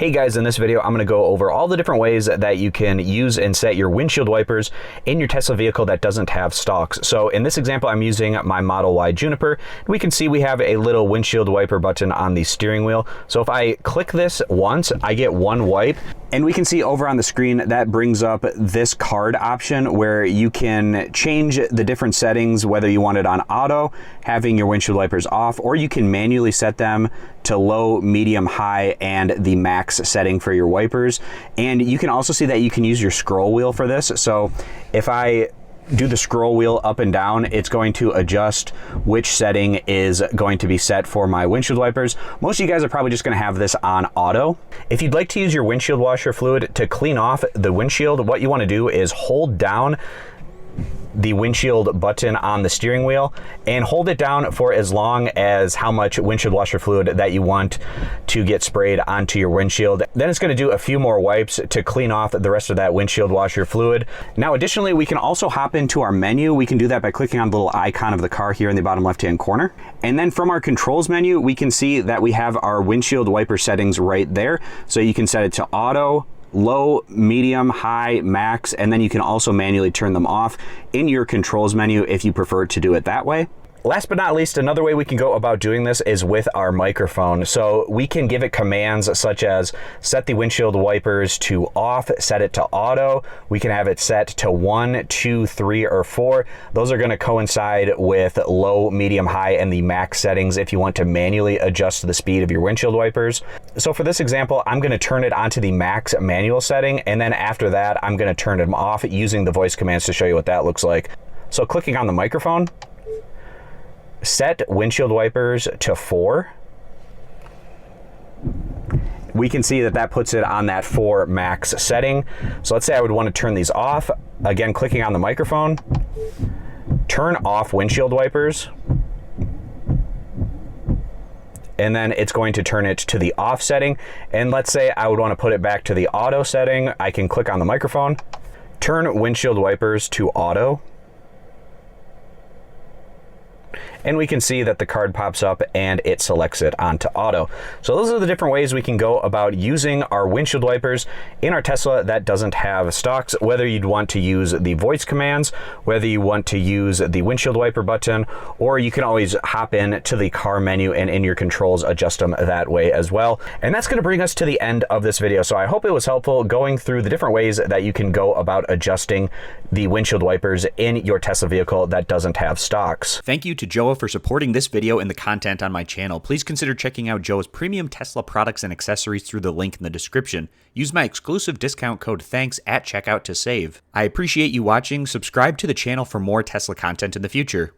Hey guys, in this video I'm going to go over all the different ways that you can use and set your windshield wipers in your Tesla vehicle that doesn't have stalks. So in this example I'm using my Model Y Juniper. We can see we have a little windshield wiper button on the steering wheel. So if I click this once, I get one wipe. And we can see over on the screen that brings up this card option where you can change the different settings, whether you want it on auto, having your windshield wipers off, or you can manually set them to low, medium, high, and the max setting for your wipers. And you can also see that you can use your scroll wheel for this. So if I do the scroll wheel up and down, it's going to adjust which setting is going to be set for my windshield wipers. Most of you guys are probably just going to have this on auto. If you'd like to use your windshield washer fluid to clean off the windshield, what you want to do is hold down the windshield button on the steering wheel and hold it down for as long as how much windshield washer fluid that you want to get sprayed onto your windshield. Then it's going to do a few more wipes to clean off the rest of that windshield washer fluid. Now additionally, we can also hop into our menu. We can do that by clicking on the little icon of the car here in the bottom left hand corner. And then from our controls menu, we can see that we have our windshield wiper settings right there. So you can set it to auto, low, medium, high, max, and then you can also manually turn them off in your controls menu if you prefer to do it that way. Last but not least, another way we can go about doing this is with our microphone. So we can give it commands such as set the windshield wipers to off, set it to auto. We can have it set to 1, 2, 3, or 4. Those are going to coincide with low, medium, high, and the max settings if you want to manually adjust the speed of your windshield wipers. So for this example, I'm going to turn it onto the max manual setting, and then after that, I'm going to turn them off using the voice commands to show you what that looks like. So clicking on the microphone, set windshield wipers to 4. We can see that that puts it on that 4 max setting. So let's say I would want to turn these off. Again, clicking on the microphone, turn off windshield wipers, and then it's going to turn it to the off setting. And let's say I would want to put it back to the auto setting. I can click on the microphone, turn windshield wipers to auto, and we can see that the card pops up and it selects it onto auto. So those are the different ways we can go about using our windshield wipers in our Tesla that doesn't have stalks, whether you'd want to use the voice commands, whether you want to use the windshield wiper button, or you can always hop in to the car menu and in your controls adjust them that way as well. And that's going to bring us to the end of this video. So I hope it was helpful going through the different ways that you can go about adjusting the windshield wipers in your Tesla vehicle that doesn't have stalks. Thank you to Joe for supporting this video and the content on my channel. Please consider checking out Joe's premium Tesla products and accessories through the link in the description. Use my exclusive discount code THANKS at checkout to save. I appreciate you watching. Subscribe to the channel for more Tesla content in the future.